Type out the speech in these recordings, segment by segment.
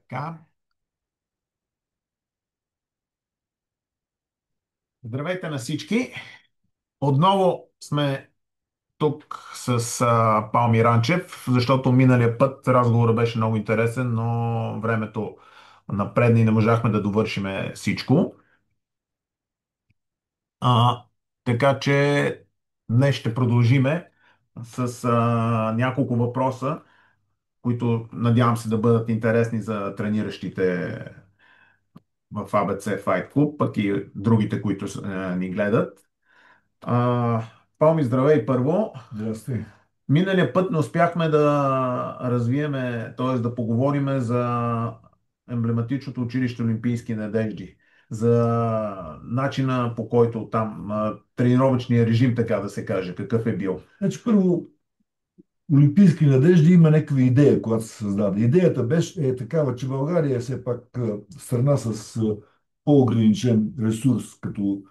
Така. Здравейте на всички! Отново сме тук с Палми Ранчев, защото миналия път разговорът беше много интересен, но времето напредна и не можахме да довършиме всичко. А, така че днес ще продължиме с няколко въпроса, които надявам се да бъдат интересни за трениращите в ABC Fight Club, пък и другите, които ни гледат. А, Палми, здравей първо. Здрасти. Миналия път не успяхме да развиеме, т.е. да поговориме за емблематичното училище Олимпийски надежди, за начина по който там тренировъчния режим, така да се каже, какъв е бил. Значи, първо, Олимпийски надежди има някаква идея, която се създаде. Идеята беше такава, че България е все пак страна с по-ограничен ресурс като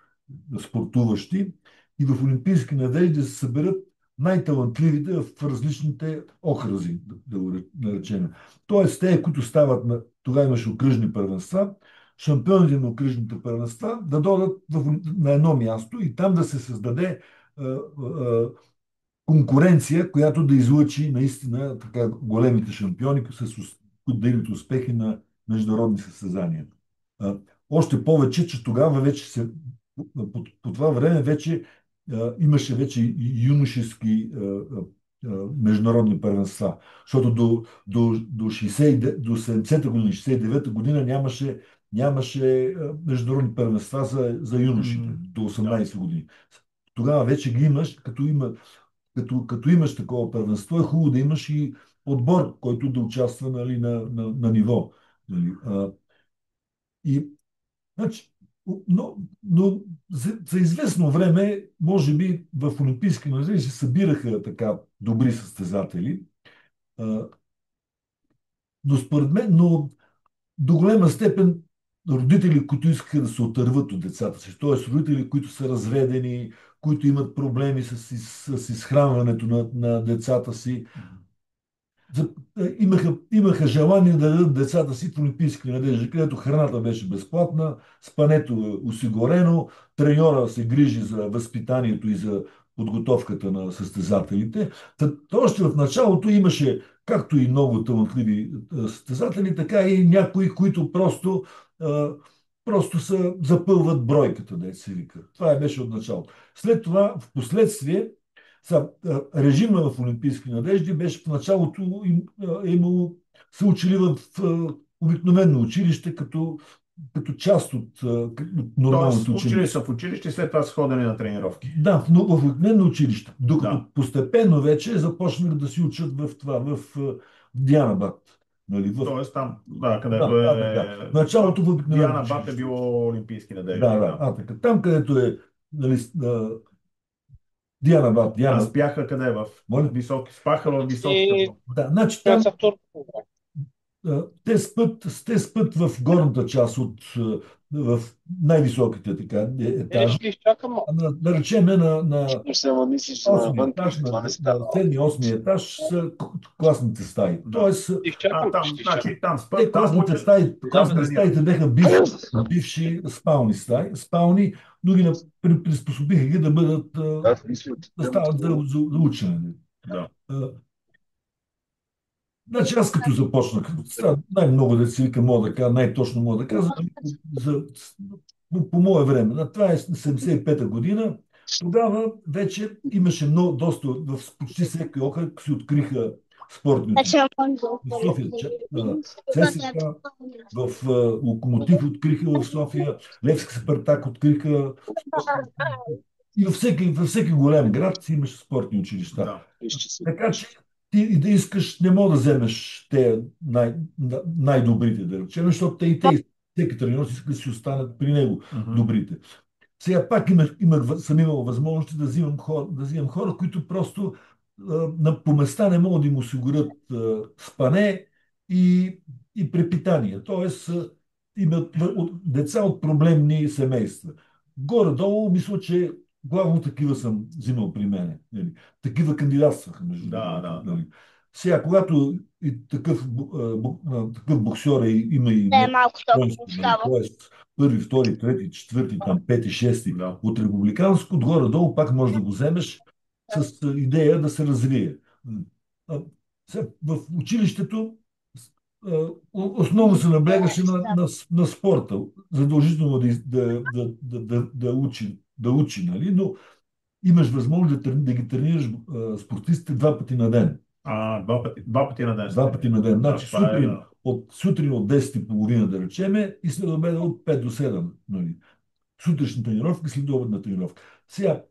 спортуващи и в Олимпийски надежди се съберат най-талантливите в различните окръзи, да го наречем. Тоест, те, които стават тогава имаше окръжни първенства, шампионите на окръжните първенства да дойдат на едно място и там да се създаде конкуренция, която да излъчи наистина така големите шампиони, които да имат успехи на международни състезания. Още повече, че тогава вече по това време вече имаше вече и юношески международни първенства. Защото до 60, до 70-та година, 69-та година нямаше международни първенства за юношите до Да. 18 години. Тогава вече ги имаш, като имаш такова първенство, е хубаво да имаш и отбор, който да участва, нали, на ниво. Нали. И, значи, но за известно време, може би в Олимпийски музей се събираха така добри състезатели, а, но според мен, до голяма степен родители, които искаха да се отърват от децата си, т.е. родители, които са разведени, които имат проблеми с изхранването на децата си, имаха желание да дадат децата си в олимпийски надежди, където храната беше безплатна, спането е осигурено, треньора се грижи за възпитанието и за подготовката на състезателите. Още в началото имаше както и много талантливи състезатели, така и някои, които просто запълват бройката, да се вика. Това беше от началото. След това, в последствие, режима в Олимпийски надежди беше в началото имало, са учили в обикновено училище, като част от Тоест, нормалното учили ученици. са в училище и след това са ходени на тренировки. Да, но в обикновено училище. Докато Да. постепенно вече започнаха да си учат в Дианабад. Нали, Тоест там, да, където да, така. е... В началото в обикновено Диана Бат е училище. било Олимпийски Да, надежди, да, да. така. Там, където е, нали, Дианабад, А Диана. спяха къде? В Моля? високи, спаха в високите И блокове. Да, значи там Пяца втора. те спът в горната част в най-високите така, етажи. Ще изчакам. Да речеме на Ще се мислиш 8 навън, етаж, това не на става. 7-8 етаж са класните стаи. Да. Тоест, Ще изчакам, Там, ще изчакам. значи, там те спят, там учат, там класните тренират. стаите бяха бивши спални стаи, но ги приспособиха ги да бъдат, Да, мисля, да стават за учене. Да. Значи аз като започнах, най-много да си вика, мога да кажа, най-точно мога да кажа, за, по мое време, това е 75-та година, тогава вече имаше доста, в почти всеки окръг се откриха спортни училища. В София, ЦСКА, в Локомотив откриха в София, Левски Спартак откриха спортни училища. И във всеки голям град имаше спортни училища. Да. Така че ти и да искаш, не мога да вземеш те най-добрите, да речем, защото всеки треньор иска да си останат при него Мгм. добрите. Сега пак съм имал възможности да взимам хора, които просто по места не могат да им осигурят спане и препитание. Тоест, имат деца от проблемни семейства. Горе-долу, мисля, че главно такива съм взимал при мене. Нали. Такива кандидатстваха, между Да, другото. да, да. Нали. Сега, когато и такъв боксер има и Да е някакво малко толкова достойнство, нали, става. т.е. първи, втори, трети, четвърти, там, пети, шести, Да. от републиканско, горе-долу пак можеш да го вземеш с идея да се развие. А, сега, в училището основно се наблягаше на спорта. Задължително да учи, нали? Но имаш възможност да ги тренираш спортистите 2 пъти на ден. Два пъти на ден се 2 пъти на тренират. ден. Да, Значи това е да. сутрин от 10:30 да речеме и след обеда от 5 до 7. Нали? Сутрешна тренировка, следобедна тренировка. Сега,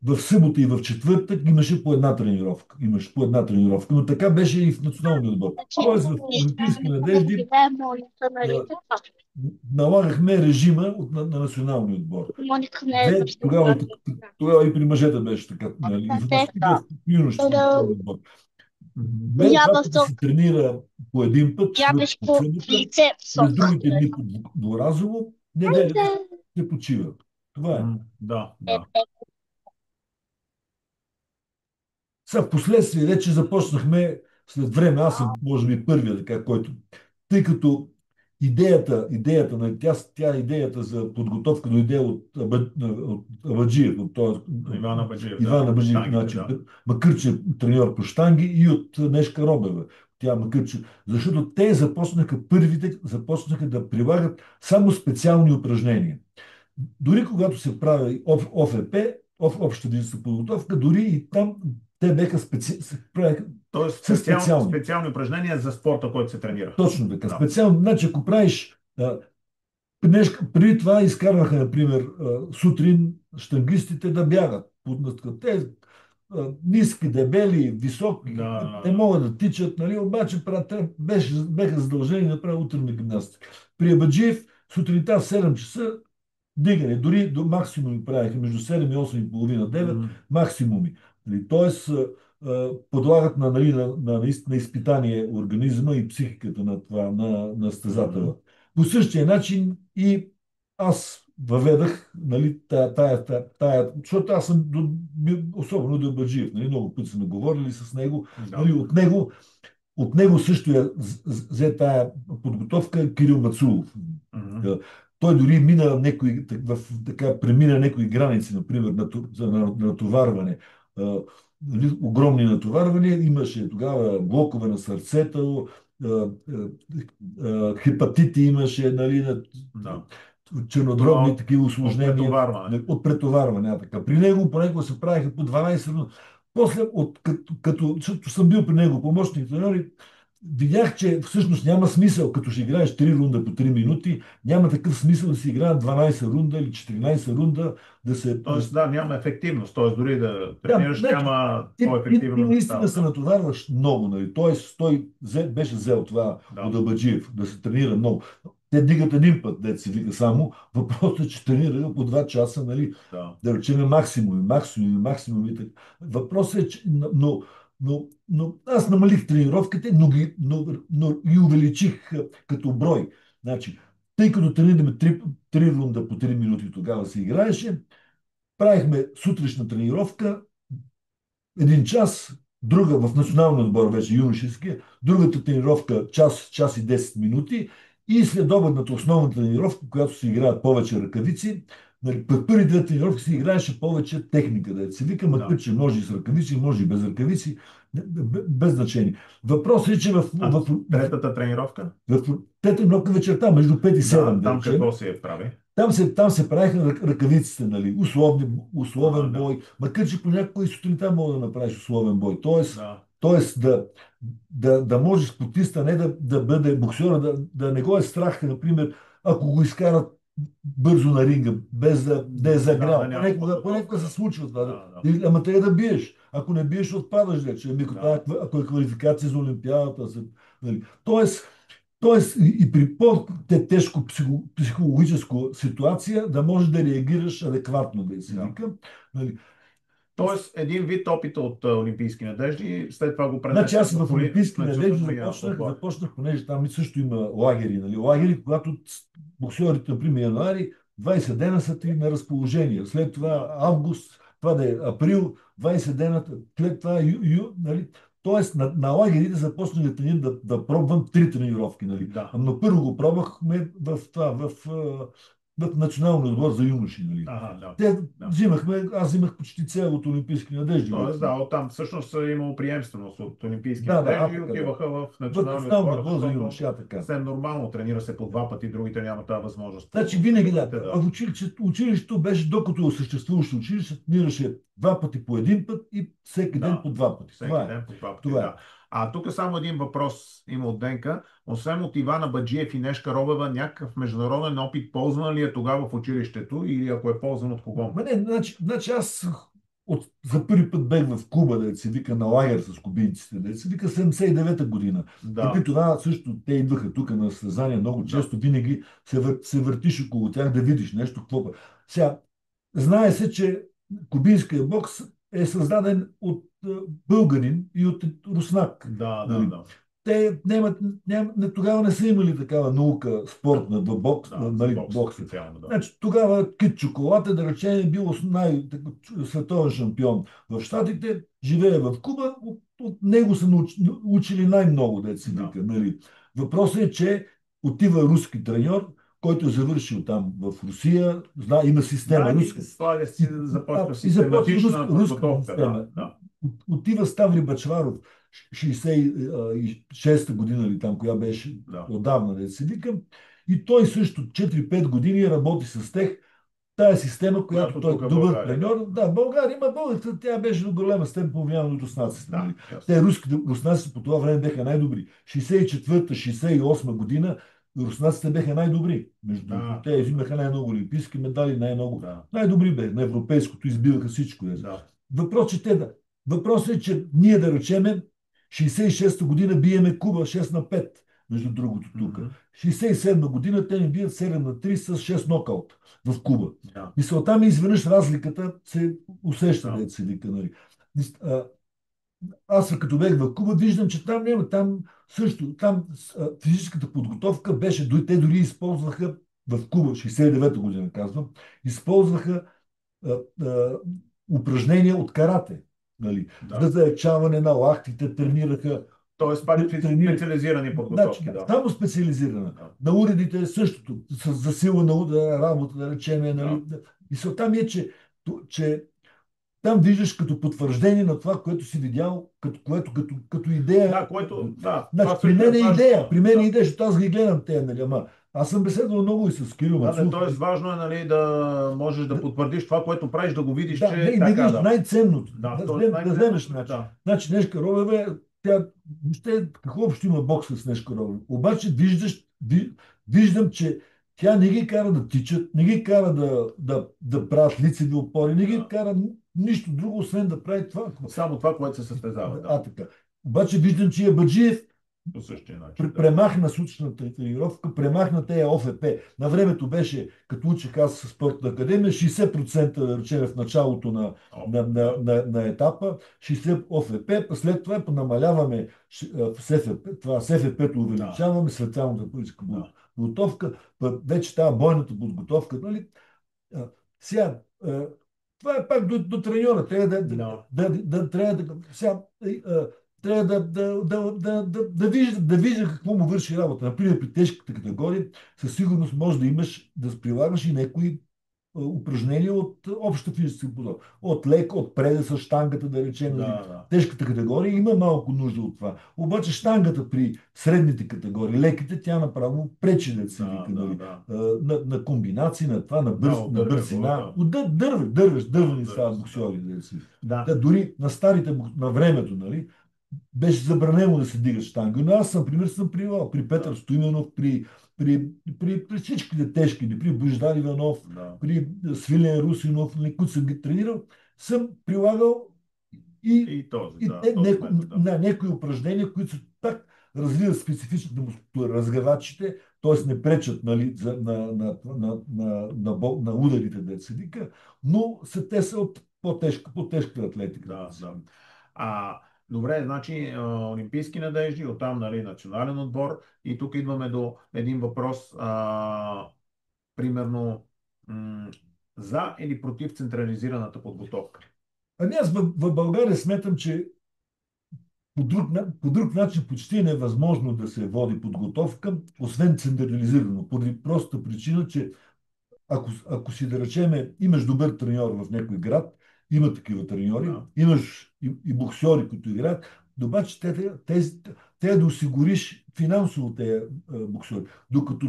в събота и в четвъртък имаше по една тренировка. Имаше по една тренировка, но така беше и в националния отбор. Значи, Тоест в Олимпийски надежди живее Моника, нали а, така? налагахме режима на националния отбор. Моника не е баща Тогава, на тогава и при мъжете беше така. Нали? И в юношеския отбор. Я Два в пъти то, се тренира по един път, я четвъртък беше и по събота, лице в през София. другите дни двуразово, неделята се почива. Това е. Да, да. Сега, в последствие вече започнахме след време, аз съм може би първия, така, който, тъй като идеята на идеята за подготовка дойде от Абаджиев, Иван Абаджиев, да. Иван Абаджиев, Штангите, значи, да. макар че треньор по штанги и от Нешка Робева. Тя макар че, защото те първите започнаха да прилагат само специални упражнения. Дори когато се прави ОФП, обща физическа подготовка, дори и там те беха правеха Тоест специални. специални упражнения за спорта, който се тренира. Точно така. Да. Специално, значи ако правиш преди това изкарваха, например, сутрин щангистите да бягат. Те ниски, дебели, високи, те Да. могат да тичат, нали? Обаче беха задължени да правят утренна гимнастика. При Абаджиев сутринта в 7 часа дигане, дори до максимуми правиха, между 7 и 8 и половина, 9 М, максимуми. Нали, тоест, подлагат нали, на изпитание организма и психиката на м, състезателя. По същия начин и аз въведах, нали, защото аз съм особено до Баджиев, нали, много пъти сме говорили с него, нали, да. от него също взе тая подготовка Кирил Мацулов. М, Е, Той дори мина премина някои граници, например, за натоварване. Нали, огромни натоварвания. Имаше тогава блокове на сърцето, хепатити имаше, нали, да. чернодробни Това такива от усложнения претоварване. от претоварване. Така. При него понякога се правиха по 12 минути. После, защото съм бил при него помощник тренер, видях, че всъщност няма смисъл, като ще играеш 3 рунда по 3 минути, няма такъв смисъл да си играят 12 рунда или 14 рунда, Тоест, да, няма ефективност. Тоест, дори да тренираш, значи, няма ти по-ефективно да наистина става. се Да. натоварваш много, нали? Тоест, той беше взел това от Да. Абаджиев, да се тренира много. Те дигат един път, дет се вика само. Въпросът е, че тренираха по 2 часа, нали? Да. Да речем максимуми. Въпросът е, че, но аз намалих тренировките, но ги увеличих като брой. Значи, тъй като тренираме 3 рунда по 3 минути, тогава се играеше, правихме сутрешна тренировка, 1 час, друга в националния отбор вече юношеския, другата тренировка час и 10 минути и следобедната основна тренировка, която се играят повече ръкавици. Нали, първи две тренировки се играеше повече техника, да се вика, макар Да. че може и с ръкавици, може и без ръкавици, без значение. Въпросът е, че А третата тренировка? в трета тренировка вечерта, между 5 и Да, 7, да там речем, какво се прави? там се правиха ръкавиците, нали? Условен Да. бой. Макар че понякога и сутринта мога да направиш условен бой. Тоест, Да. тоест да можеш спортиста, не да бъде боксера, да не го е страх, например, ако го изкарат бързо на ринга, без да е Да, да загрял. нямаш Понякога подготовка. се Да. случва това. Да, да. Ама трябва да биеш. Ако не биеш, отпадаш вече. Да. Ако е квалификация за Олимпиадата. Нали. Тоест, и при по-тежко психологическа ситуация да можеш да реагираш адекватно, да се Да. вика. Нали. Тоест, един вид опита от Олимпийски надежди, след това го Значи пренесе аз в в Олимпийски надежди националния отбор. започнах, понеже там също има лагери. Нали. Лагери, когато боксерите, например, януари, 20 дена са ти на разположение. След това Да. август, това да е април, 20 дена, след това нали. Тоест на лагерите започнах да пробвам три тренировки. Нали. Да. Но първо го пробвахме в националния отбор за юноши. Нали. Ага, да. Те Да. взимахме, аз взимах почти цялото олимпийски надежди. Тоест, да, оттам всъщност е имало приемственост от олимпийски Да, надежди и така, да. отиваха в В националния националния отбор, отбор за защото юноши, така. съвсем нормално тренира се по два пъти, другите няма тази възможност. Значи винаги да. Другите, В училището беше, докато съществуваше училище, тренираше два пъти по един път и всеки ден Да, по два пъти. всеки Това е. ден по два пъти, Това е. да. А тук само един въпрос има от Денка. Освен от Ивана Баджиев и Нешка Робева, някакъв международен опит ползван ли е тогава в училището или ако е ползван от кого? Ма не, значи аз за първи път бех в Куба, да се вика на лагер с кубинците, да се вика 79-та година. Да, Преди това също те идваха тук на състезания много да, често, винаги се въртиш около тях да видиш нещо, какво. Сега, знае се, че кубинския бокс е създаден от българин и от руснак. да, да, Нали? да, Те тогава не са имали такава наука спортна в бокс, да, за нали, бокс бокса. специално, да. Значи, тогава Кит Чоколад да речем, е бил световен шампион в Щатите, живее в Куба, от него са учили най-много, да се Да. вика. Нали. Въпросът е, че отива руски треньор, който е завършил там в Русия, има система Да, руска. слага си, започва И започва систематична руска подготовка, система. да, да, Отива Ставри Бачваров, 66-та година или там, коя беше да. отдавна, да се викам. И той също 4-5 години работи с тех. Тая система, която Която той тук е в добър България, да. треньор. Да, България има българска, тя беше до голяма степен повлияна от руснаците. Да, Нали? ясно. Те руснаците по това време бяха най-добри. 64-та, 68 година руснаците бяха най-добри. Между другото, Да, те да, взимаха най-много олимпийски медали, най-много. да, Най-добри бе. На европейското избиваха всичко. да, Въпрос, че те да. Въпросът е, че ние да речеме 66-та година биеме Куба 6 на 5, между другото тук. мгм, 67 година те ни бият 7 на 3 с 6 нокаута в Куба. да, Мисълта ми изведнъж разликата се усеща, да, да се вика. Нали. Аз като бех в Куба, виждам, че там няма, там също, там физическата подготовка беше, те дори използваха в Куба, 69-та година казвам, използваха а, а, упражнения от карате. Нали. За да. заечаване на лахтите, тренираха. Тоест, пак тренираха. специализирани Значи, подготовки, да. само специализирана. Да, На уредите е същото, с засилена работа, да речем. да. Нали. Мисълта ми е, че там виждаш като потвърждение на това, което си видял, като идея. Да, което, да, Значи, това също е важно. при мен е Да. идея, защото аз ги гледам те, нали, ама аз съм беседвал много и с Кирил Да, Мацуев. т.е. важно е, нали, да можеш да потвърдиш това, което правиш, да го видиш, Да, че не, е и да така, видиш да. най-ценното. Да, Да, т.е. да вземеш най-ценното, начин. да. Значи, Нешка Робева, тя, въобще, какво общо има бокса с Нешка Робева? Обаче виждам, че тя не ги кара да тичат, не ги кара да правят лицеви опори, не ги Да. кара нищо друго, освен да прави това. Само това, което се състезава, да. Така. Обаче виждам, че Баджиев По същия начин, да. премахна сутрешната тренировка, премахна тея ОФП. На времето беше, като учих аз с спортна академия, 60% да речем в началото О, на, да. на етапа, 60 ОФП, след това намаляваме в СФП, това СФП-то Да, увеличаваме, специалната политическа да. подготовка, вече тази бойната подготовка, нали? Сега, това е пак до треньора. Трябва Да. трябва да, сега, трябва да вижда какво му върши работа. Например, при тежката категория, със сигурност може да имаш, да прилагаш и някои упражнения от обща физическа подготовка. От лек, от преда с щангата, да речем. Нали. Да, да. Тежката категория има малко нужда от това. Обаче щангата при средните категории, леките, тя направо пречи да се Да, вика. да, Нали. да. На комбинации, на това, Да, на ударя, бързина. да. Дървени Да, стават да. боксьори. Да се. Да. Да, дори на старите, на времето, нали, беше забранено да се дигат штанги. Но аз, например, съм привал при Петър Да. Стоименов, при всичките тежки, при Божидар Иванов, Да. при Свилен Русинов, нали, които съм ги тренирал, съм прилагал И този, и да, този метод, да. на някои упражнения, които са так развиват специфичната мускулатура, разгравачите, т.е. не пречат, нали, на ударите, да се вика, но те са от по-тежка атлетика. Да, да. Добре, значи олимпийски надежди, оттам, нали, национален отбор и тук идваме до един въпрос. Примерно, за или против централизираната подготовка? Ами аз в България сметам, че по друг начин почти е невъзможно да се води подготовка, освен централизирано, поради простата причина, че ако си да речеме, имаш добър треньор в някой град, има такива треньори, Да. имаш и боксьори, които играят, обаче те да осигуриш финансово тези боксьори. Докато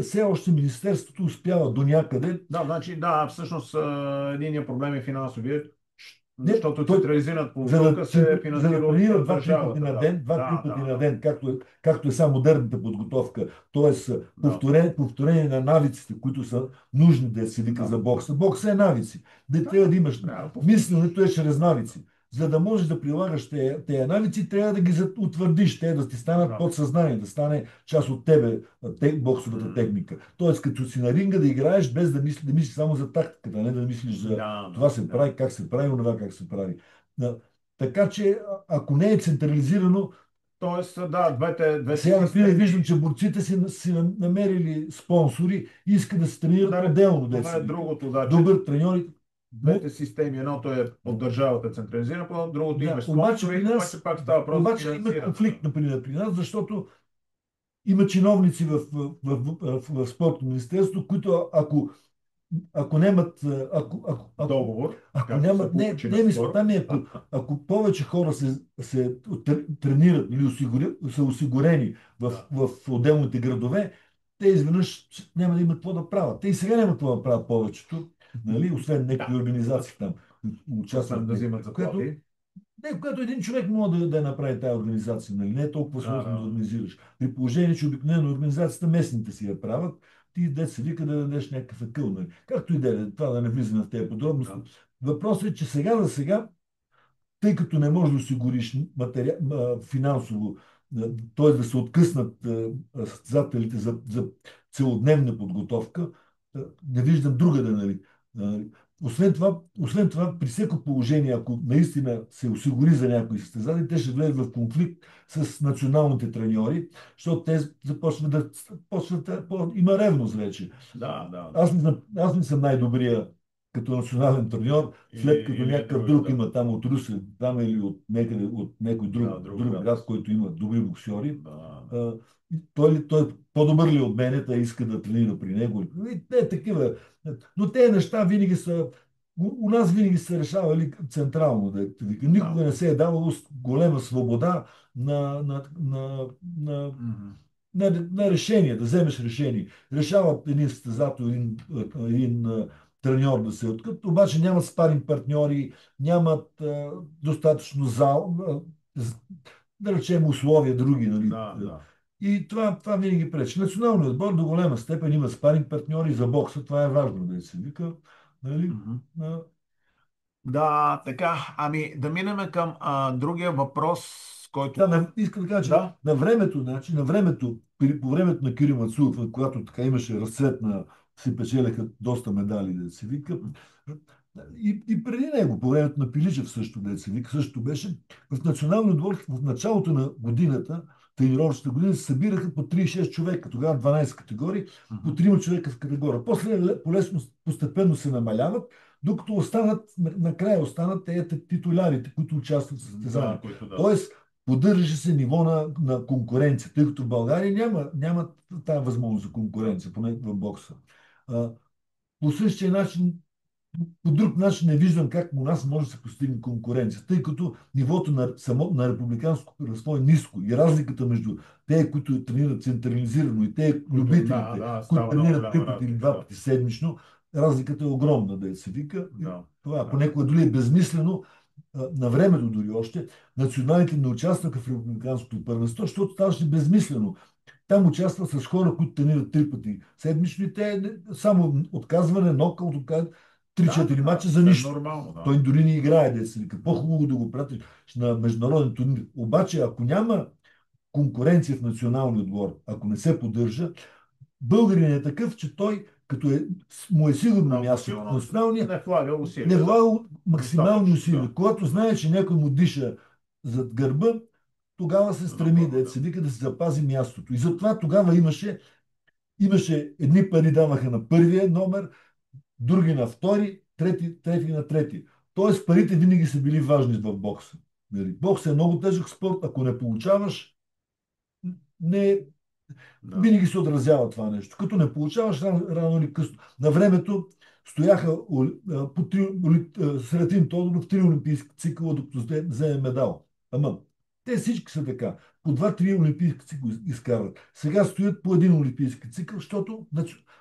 все още Министерството успява до някъде. Да, значи, да, всъщност единият проблем е финансовия, Не, защото той, централизирана за подготовка да, се за финансира да от тренира два-три пъти държавата. на Да, ден, два-три да, пъти да, на да. ден, както е сега модерната подготовка, т.е. Да, повторение на навиците, които са нужни да се вика да. за бокса. Бокса е навици. Да трябва да имаш. Трябва да повториш. Мисленето е чрез навици. За да можеш да прилагаш тези навици, трябва да ги утвърдиш, те да ти станат Да. подсъзнание, да стане част от тебе, боксовата техника. Тоест, като си на ринга да играеш, без да мислиш само за тактиката, не да мислиш за Да, това да, се да. прави, как се прави, онова как се прави. Така че, ако не е централизирано, Тоест, да, двете сега, например, виждам, системи. че борците си намерили спонсори и искат да се тренират Да, отделно, това деца е вика. другото, да, че Добър треньор. двете системи, едното е от държавата централизирано, по другото Да, имаш спонсори, обаче пак става въпрос за обаче има финансирането. конфликт, например, при нас, защото има чиновници в спортно министерство, които ако нямат, Договор, ако както се нямат, получи не наскоро. мисълта ми, ако повече хора се тренират или са осигурени Да, в отделните градове, те изведнъж няма да имат какво да правят. Те и сега нямат какво да правят повечето, нали? Освен някакви да. организации там, които Освен участват. да взимат Което, заплати. когато един човек може да я направи тази организация, нали? Не е толкова Да, сложно да да, организираш. При положение, че обикновено организацията местните си я правят, ти де се вика да дадеш някакъв акъл. Нали? Както и да е, това да не влизаме в тези подробности. да. Въпросът е, че сега за сега, тъй като не можеш да осигуриш финансово, т.е. да се откъснат състезателите за целодневна подготовка, не виждам друга да, нали. Освен това, при всяко положение, ако наистина се осигури за някои състезатели, те ще влезат в конфликт с националните треньори, защото те започват има ревност вече. Да, да, да. Аз не съм най-добрия като национален треньор, след като Или някакъв другия, друг да. има там от Русе, там или от някъде, от някой друг, Да, друг друг град. град, който има добри боксьори, Да, да. а, той по-добър ли от мене, той иска да тренира при него. И те такива. Но тези неща винаги са. У нас винаги са решавали централно. Да. Никога не се е давало голема свобода на, на, на, на Мгм. на решение, да вземеш решение. Решават един състезател, един треньор да се откът, обаче нямат спаринг партньори, нямат достатъчно зал, да речем условия други. Нали? Да, да. И това винаги пречи. Националният отбор до голема степен има спаринг партньори за бокса, това е важно да се вика. Нали? Мгм. А, Да, така. Ами да минем към другия въпрос, който. Да, искам да кажа, че Да. на времето, по времето на Кирил Мацулов, когато така имаше разцвет си печелеха доста медали, да се вика. И преди него, по времето на Пиличев също, да се вика, също беше. В националния отбор в началото на годината, тренировъчната година, се събираха по 36 човека, тогава 12 категории, по Мгм. 3 човека в категория. После полесно, постепенно се намаляват, докато накрая останат тези титулярите, които участват в Да, състезания. които да. Тоест, поддържа се ниво на конкуренция, тъй като в България няма тази възможност за конкуренция, поне в бокса. А, по същия начин, по друг начин не виждам как у нас може да се постигне конкуренция, тъй като нивото на републиканско първенство е ниско и разликата между те, които тренират централизирано и те, Да, любителите, да, които става много тренират голяма 3 пъти или разлика. 2 Да. пъти седмично, разликата е огромна, да се вика. И Да. това Да. понякога дори е безмислено, на времето дори още, националите не участваха в републиканското първенство, защото ставаше безмислено. Там участва с хора, които тренират 3 пъти седмично и те само отказване, нокаут, Да, 3-4 да, мача за е нищо. нормално, да. Той дори не играе, деца вика. По-хубаво да го пратиш на международен турнир. Обаче, ако няма конкуренция в националния отбор, ако не се поддържа, българин е такъв, че той, като му е сигурно Много място в силно националния, не влага не усилия. Да. влага максимални Достатъчно, усилия. да. Когато знае, че някой му диша зад гърба, тогава се Да стреми напълно, да да. се вика да се запази мястото. И затова тогава имаше едни пари даваха на първия номер, други на втори, трети на трети. Тоест парите винаги са били важни в бокса. Нали? Бокс е много тежък спорт, ако не получаваш, не, Да. винаги се отразява това нещо. Като не получаваш рано или късно. На времето стояха по Серафим Тодоров 3 олимпийски цикъла, докато вземе медал. Ама, те всички са така. По 2-3 олимпийски цикъла изкарват. Сега стоят по 1 олимпийски цикъл, защото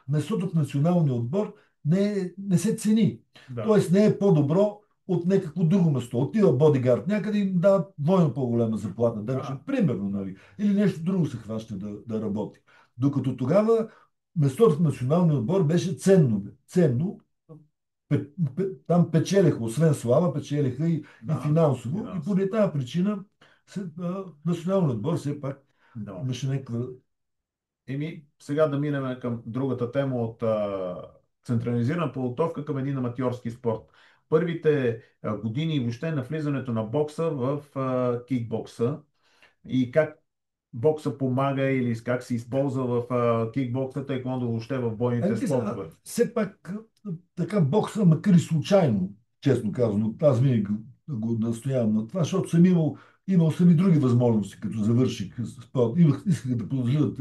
месото в националния отбор не се цени. Да. Тоест не е по-добро от някакво друго место. Отива бодигард някъде и им дават двойно по-голяма заплата. Да речем, Да. примерно, нали? Или нещо друго се хваща да работи. Докато тогава местото в националния отбор беше ценно. Ценно. Там печелиха, освен слава, печелиха и Да. финансово. И Финанс. поради тази причина националният отбор все пак Да. имаше някаква. Сега да минем към другата тема от централизирана подготовка към един аматьорски спорт. Първите години и въобще на влизането на бокса в кикбокса и как бокса помага или как се използва в кикбокса, таеквондо въобще в бойните спортове. Все пак така бокса, макар и случайно, честно казано, аз винаги го настоявам на това, защото съм имал съм и други възможности, като завърших спорт. Исках да продължа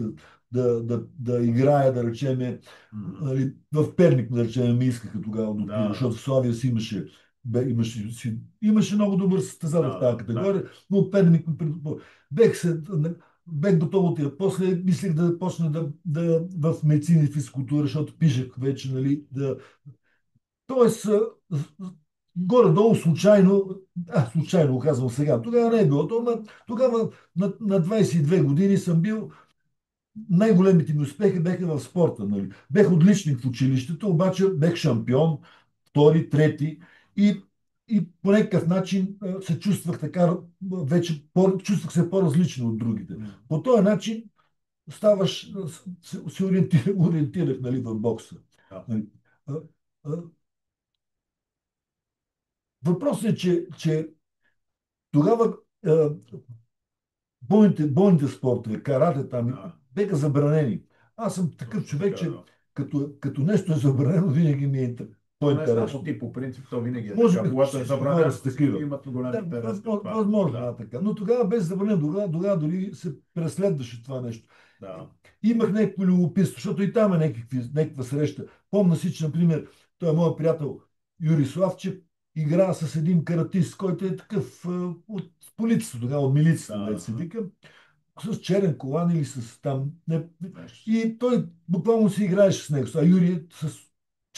да играя, да речеме, М. нали, в Перник, да речеме, ми искаха тогава да отида, Да, защото в Славия имаше много добър състезател в да, тази да, категория, но Перник ми бех се бех готов от тия. После мислех да почна в медицина и физкултура, защото пишех вече, нали, Тоест, горе-долу случайно го казвам сега, тогава не е било то, но тогава на 22 години съм бил, най-големите ми успехи беха в спорта. Нали. Бех отличник в училището, обаче бех шампион, втори, трети и по някакъв начин се чувствах така, вече чувствах се по-различно от другите. М. По този начин се ориентирах, нали, в бокса. Да. Нали. А, а, Въпросът е, че тогава бойните спортове, карате там, Да. беха забранени. Аз съм такъв Точно човек, така, че да. като нещо е забранено, винаги ми е То не е само по-интересно. ти, по принцип, то винаги е Може така. би Когато е всички хора забранено, са всички такива. имат голям Да, интерес към това. възможно Да, е така. Но тогава без забранено, тогава дори се преследваше това нещо. да. Имах някакво любопитство, защото и там е някаква среща. Помня си, че, например, той е моят приятел Юрий Славчев, игра с един каратист, който е такъв от полицията, тогава от милицията, Да, да се вика, с черен колан или с там. нещо. И той буквално си играеше с него. А Юрий с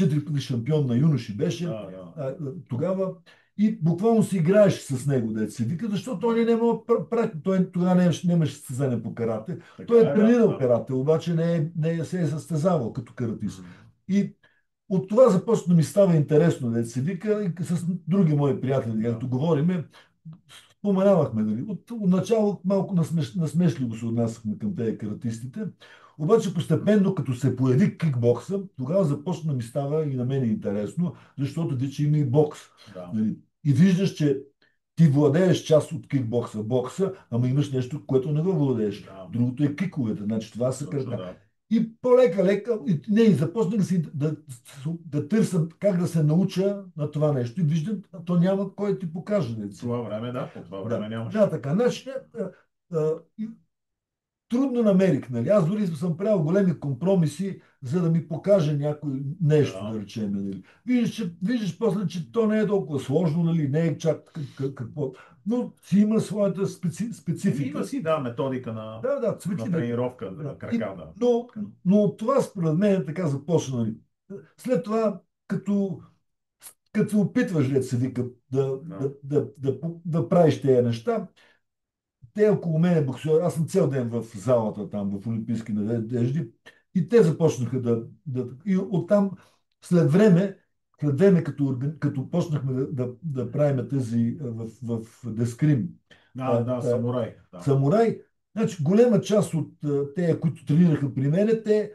4 пъти шампион на юноши беше Да, да. тогава. И буквално си играеше с него, да се вика, защото той не мога той тогава нямаше състезание по карате. Така Той е е, да, тренирал да. карате, обаче не се е състезавал като каратист. М. И от това започна да ми става интересно, да се вика, и с други мои приятели, Да. както говориме, споменавахме, нали. От начало малко насмешливо се отнасяхме към тези каратистите, обаче постепенно, като се появи кикбокса, тогава започна да ми става и на мен интересно, защото вече има и бокс. Да. Нали. И виждаш, че ти владееш част от кикбокса, бокса, ама имаш нещо, което не го владееш. Да. Другото е киковете, значи това са Точно, крака. да. И по-лека, и започнах да търся как да се науча на това нещо. И виждам, то няма кой да ти покаже. В това време, да, по това Да, време нямаше. да, така. Значи, трудно намерих. Нали? Аз дори съм правил големи компромиси, за да ми покаже някой нещо, Да. да речем. Нали? Виждаш после, че то не е толкова сложно, нали? Не е чак какво. Но си има своята специфика. Има си, да, методика на, Да, на цвети тренировка, да. на крака, да. Но това според мен е така започна. Нали? След това, като се опитваш, да се вика, Да. да правиш тези неща, те около мен боксери, аз съм цял ден в залата там, в Олимпийски надежди, и те започнаха и оттам след време като почнахме да правим тези в Дескрим, Да, самурай. Да. самурай, значи голема част от те, които тренираха при мене, те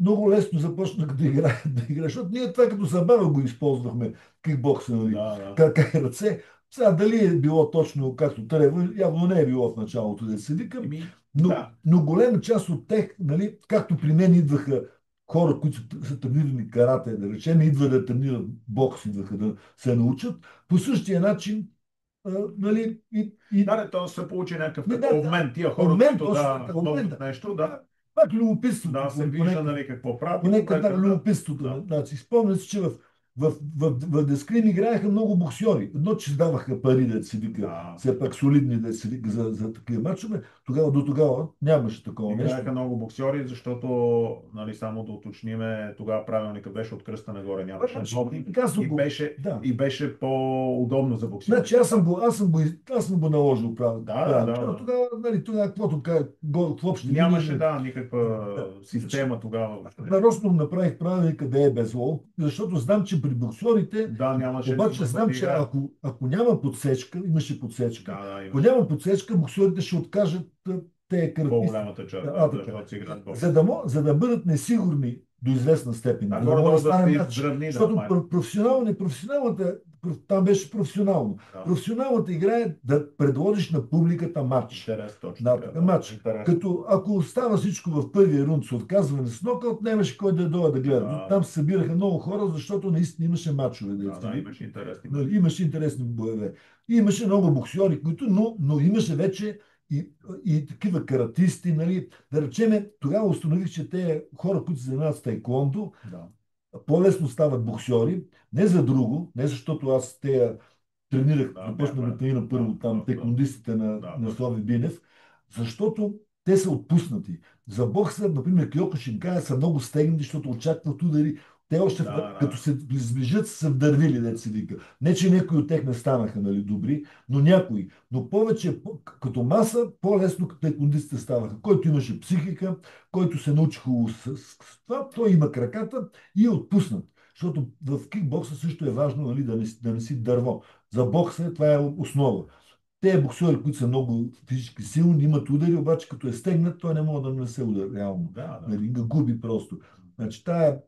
много лесно започнаха да играят, защото ние това като забава го използвахме, кикбокса, нали, Да, да. крака и ръце. Сега дали е било точно както трябва, явно не е било в началото, да се викам, Еми, но, да. но голема част от тях, нали, както при мен идваха хора, които са тренирани карате, да речем, идват да тренират бокс, идваха да се научат, по същия начин нали, Да, не, то се получи някакъв да, такъв да, обмен. Тия хора, обмен, които точно да така, обмен, носят да. нещо, Да. да, Пак любопитството, да се вижда, понекога. нали, какво правят и Понекога да, понекога, да, любопитството. да, Значи, спомням си, че в Дескрин играеха много боксьори. Едно, че даваха пари, да се вика, да. все пак солидни, да се вика за такива мачове. Тогава, до тогава нямаше такова нещо. Играеха много боксьори, защото, нали, само да уточниме, тогава правилника беше от кръста нагоре, нямаше Значи, глобни казвам и го, беше, да. и беше по-удобно за Значи боксьорите. аз съм го наложил Да, да, правилно. да, да. Тогава, нали, тогава, каквото в общи линии, Нямаше, да, никаква да. система тогава. Нарочно направих правилника да е без лов, защото знам, че при боксерите, Да, нямаше обаче да знам, ти че играят. ако няма подсечка, имаше подсечка, Да, да, ако имаше няма подсечка, боксерите ще откажат тези кръвписи. по-голямата част, А, да, така. защото си играят бокс. За да бъдат несигурни до известна степен, Да, за да може да горе-долу да стане стои матч. здравни, да, Защото май. професионалната, там беше професионално. Да. Професионалната игра е да предложиш на публиката матч. Интерес, точно Да, така. така, матч. Интерес. Като ако става всичко в първия рунд с отказване с нокаут, нямаше кой да дойде да гледа. Да. Там се събираха много хора, защото наистина имаше мачове. Да, имаше интересни. Нали, имаше интересни боеве. И имаше много боксьори, но имаше вече и такива каратисти. Нали. Да речеме, тогава установих, че те хора, които се занимават с тайкондо, Да. по-лесно стават боксьори. Не за друго, не защото аз те тренирах, Да, започнах да тренирам първо да, там да, текундистите да, на да. Слави Бинев, защото те са отпуснати. За бокса, например, Киоко Шинкая са много стегнати, защото очакват удари. Те още Да, като да. се сближат, са вдървили, дет се вика. Не, че някои от тях не станаха, нали, добри, но някои. Но повече, като маса, по-лесно тайкундистите ставаха. Който имаше психика, който се науči хубаво с това, той има краката и е отпуснат. Защото в кикбокса също е важно, нали, да не си дърво. За бокса това е основа. Те боксери, които са много физически силни, имат удари, обаче като е стегнат, той не може да нанесе удар реално. Да, да. Нали, го губи просто. Значи тая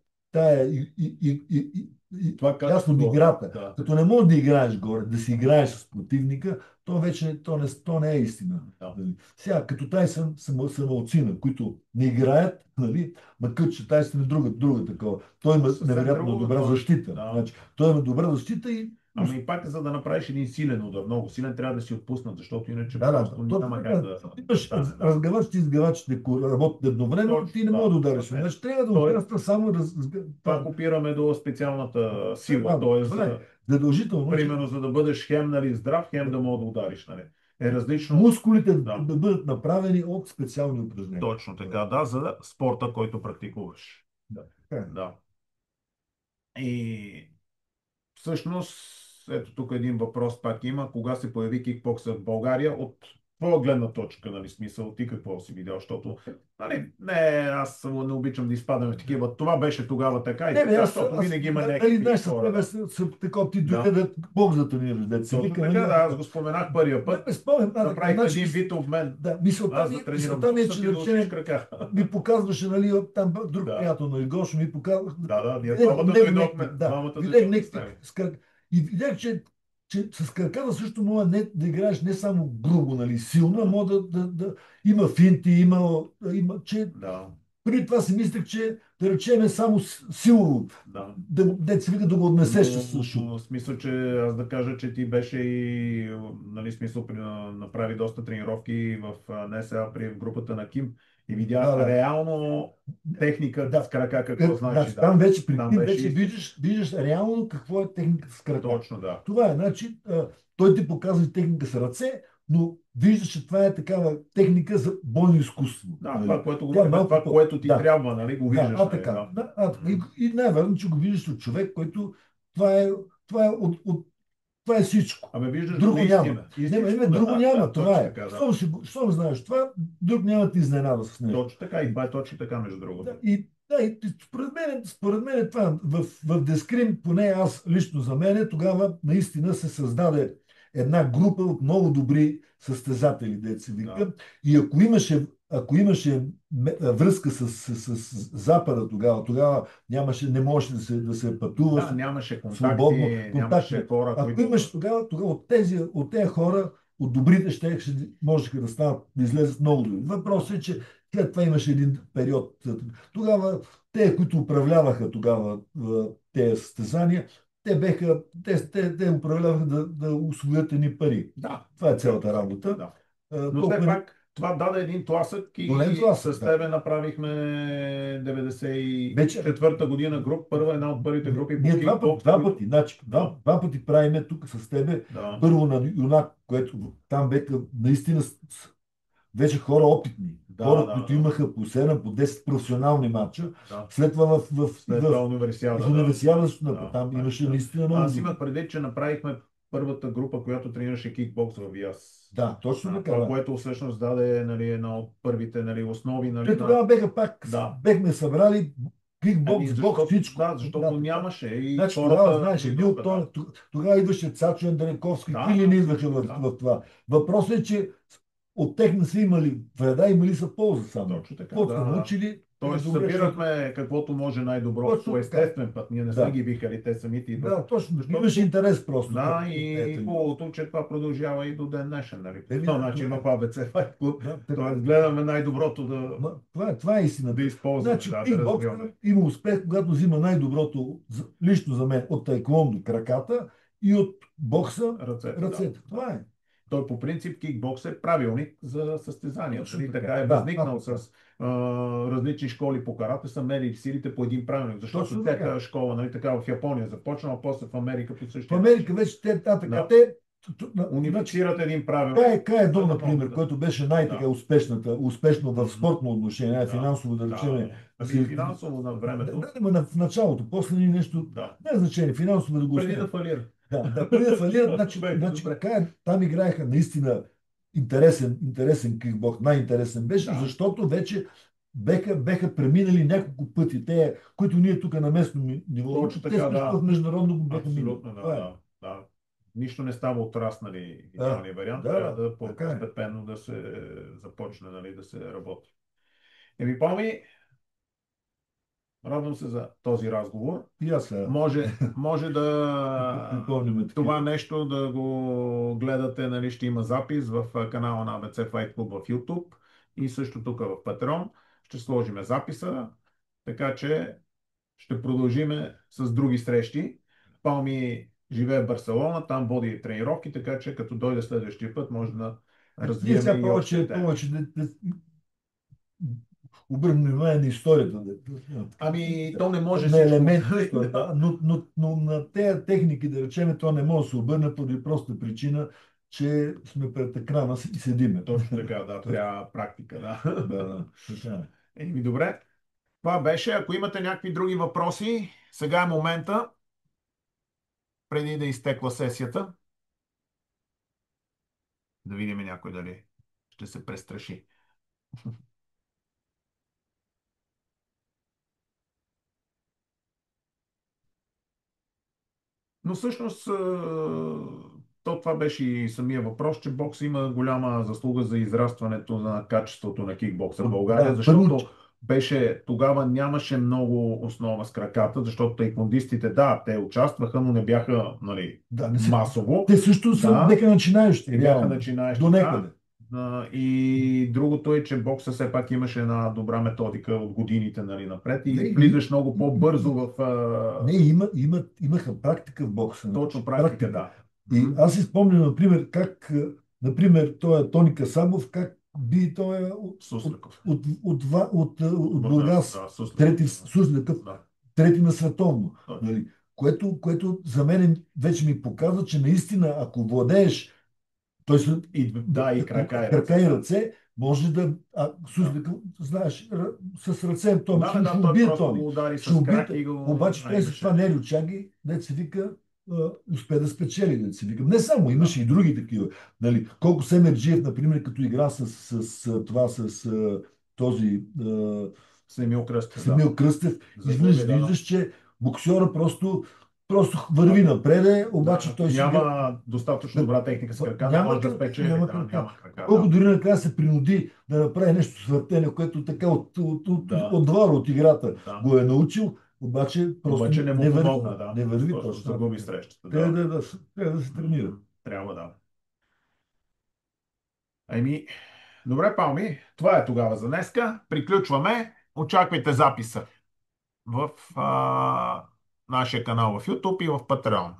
Това ясно качество, играта. да. Като не можеш да играеш горе, да си играеш с противника, то вече то не е истина. Да. Нали. Сега, като Тайсън са малцина, които не играят, нали, макар че Тайсън е друга такова. Той има Съвсем невероятно друго, добра да. защита. Да. Значи, той има добра защита и Ама и пак, за да направиш един силен удар, много силен, трябва да си отпуснат, защото иначе да, просто няма как да имаш стане. Да. разгъвачите и изгъвачите, ако работят едновременно, Точно, ти не можеш да удариш. да. Значи трябва да Той- участва само Пак опираме до специалната сила. това е задължително. Примерно, за да бъдеш хем, нали, здрав, хем да мога да удариш. Нали. Е различно. Мускулите Да. да бъдат направени от специални упражнения. Точно така, да, за спорта, който практикуваш. Да. Така е. Да. И всъщност, ето тук един въпрос пак има. Кога се появи кикбокса в България? От твоя гледна точка, нали, смисъл, ти какво си видял? Защото, нали, не, аз не обичам да изпадам в такива. Това беше тогава така и Не, бе, така, аз, защото винаги има нали, някакви знаеш, хора. Да. такова ти Да. дойде да бокс да тренираш, да се Точно вика. така, нали, да, аз го споменах първия път. не, спомням, Направих значи, един вид обмен. да, мисълта Аз ми, да тренирам мисълта ми е, бокса, че ти да да учиш речем, крака. ми показваше, нали, там друг Да. приятел, нали, Гошо ми показва. Да, ние Видях двамата него дойдохме. някак, да, Двамата видях дойдохме някак с него. с крак. И видях, че с краката също мога да играеш не само грубо, нали, силно, а мога да има финти, че Да, преди това си мислех, че да речем е само силово, да. да се вика да го отнесеш с шут. Но смисъл, че аз да кажа, че ти беше и, нали, смисъл, направи доста тренировки в НСА при групата на Ким и видя Да. реално техника Да. с крака, какво значи. Да. Там вече при Там Ким беше вече виждаш реално какво е техника с крака. Точно, да. Това е, значи, той ти показва техника с ръце, но виждаш, че това е такава техника за бойно изкуство. Да, нали? това, което, Тя е малко това, което ти да. трябва, нали, го виждаш. Да, така. И най-вероятно, че го виждаш от човек, който това е всичко. Ами виждаш Друго няма. Истина, Друго няма. Това е. Така, да. Щом знаеш това, друг няма ти изненада с него. Точно така, и това е точно така, между другото. Да, и според мен това в Дескрим, поне аз лично за мен, тогава наистина се създаде една група от много добри състезатели, деца вика. Да. И ако имаше връзка с Запада тогава не можеше да се пътува. Да, нямаше свободно, нямаше хора, Ако имаш тогава от тези хора, от добрите можеха да станат, да излезат много добри. Въпросът е, че след това имаше един период. Тогава те, които управляваха тези състезания, те управляваха да освоят едни пари. Да, Това е както цялата всеки. работа. Да. Но все Толкова пак това даде един тласък голем и тласък, с да. тебе направихме Вече 94-та година груп, първа една от първите групи по ние кикбокс, два които... пъти, значи, Да, два пъти правиме тук с тебе. да, Първо на юнак, което там беха наистина вече хора опитни, да, хора, да, които да, имаха по 7, по 10 професионални матча. да. След това След това универсиада, в да. универсиада Да, там значи, имаше да. наистина Аз много. имах предвид, че направихме първата група, която тренираше кикбокс в ВИАС. Да, точно така, Това, да. което всъщност даде, нали, едно от първите, нали, основи, нали, Те на... тогава беха пак, Да. бехме събрали Ами, кикбокс, бокс, защото, всичко. да, защото Да, така. нямаше и Значи тогава, хората знаеш, дойдоха, да. тогава идваше Цачо Андрековски, какви Да, ли не идваха да, в това. Въпросът е, че от тех не са имали вреда, имали са полза само. точно така, Какво да, са да. научили, е Тоест, добре, защото събирахме каквото може най-добро точно по така. естествен път. Ние не сме Да, ги викали, те самите идват. да, точно. Имаше Защото, интерес просто да, към и идеята. хубавото, че това продължава и до ден днешен, нали? По Еми, този да, начин в АБЦ Fight Club. да, така. Тоест, гледаме най-доброто Това е да истината. използваме, Значи, да кикбокса развиваме. има успех, когато взима най-доброто, лично за мен, от тайквондо краката и от бокса Ръцете, да. ръцете. Това е. Той по принцип кикбокс е правилник за състезания. Точно Нали? така. Така е Да, възникнал така. с различни школи по карате, са мерили силите по един правилник. Защото Точно всяка така. школа, нали, така в Япония започнала, после в Америка по В същия начин. Америка вече така, Да. значи, Унифицират един правилник, К1, за да например, могат да... който беше Да. успешно в Мгм. спортно отношение, Да. финансово да Да. речем, Ами финансово на времето, в началото, после ни нещо, да. не е значение, финансово да го Преди да оставим. фалира. Да, преди да фалират, Добре. там играеха наистина интересен кикбокс, най-интересен беше, Да. защото вече беха преминали няколко пъти. Те, които ние тук на местно ниво, Точно те така, също да. в международно го беха минали. Абсолютно, да, Това е. да, да. Нищо не става от раз, нали, Да, идеалния вариант. да, Трябва да така е. постепенно да се започне, нали, да се работи. Еми, Палми, радвам се за този разговор. И аз Може да припомняме това такива. нещо да го гледате, нали, ще има запис в канала на ABC Fight Club в YouTube и също тук в Patreon. Ще сложиме записа, така че ще продължиме с други срещи. Палми живее в Барселона, там води тренировки, така че като дойде следващия път, може да Ние развиеме сега и още повече, теми. да обърнем внимание на историята, Ами, то не може на всичко. елементи в Да. историята, но на тези техники, да речем, то не може да се обърне поради проста причина, че сме пред екрана и седиме. Точно така, да, трябва практика, да. Да, така е. Еми, добре. Това беше. Ако имате някакви други въпроси, сега е момента, преди да изтекла сесията, да видим някой дали ще се престраши. Но всъщност това беше и самия въпрос, че бокс има голяма заслуга за израстването на качеството на кикбокса в България, Да, първо, защото беше, тогава нямаше много основа с краката, защото тайкондистите, да, те участваха, но не бяха, нали, да, не се. масово. Те също Да, бяха начинаещи, те бяха реално. До начинаещи, да. некъде. И другото е, че бокса все пак имаше една добра методика от годините, нали, напред Не, и влизаш много по-бързо в Не, имаха практика в бокса. точно практика, да. И аз си спомням, например, как, например, той Тони Касабов, как би той Сусликов. от Бургас, Да, Сусликов. трети Сусликов, Да. трети на световно. Да. Нали? Което за мен вече ми показва, че наистина, ако владееш той И крака и крака и ръце. ръце, може да. Сусликов, знаеш, с ръце, ще Той убие просто Тони. го удари Ще с убие. крак и го Обаче той след това Нелю Чаги, дет се вика, успе да спечели, дет се вика. Не само, имаше и други такива. Нали, колко Семерджиев, например, като игра с този Семил Кръстев. Самил Кръстев, изведнъж Загуби, да. виждаш, че боксера просто върви напред, обаче той си Няма достатъчно добра техника с крака, не може да спечели. няма Да, крака. няма крака. Колко дори накрая се принуди да направи нещо с въртене, което така Да. от двора, от играта Да. го е научил, обаче просто Обаче не му не върви. помогна, да. Не върви Просто точно. загуби срещата. Трябва Да. да се тренира. Трябва да. Ами, добре, Палми, това е тогава за днеска. Приключваме. Очаквайте записа в нашия канал в YouTube и в Patreon.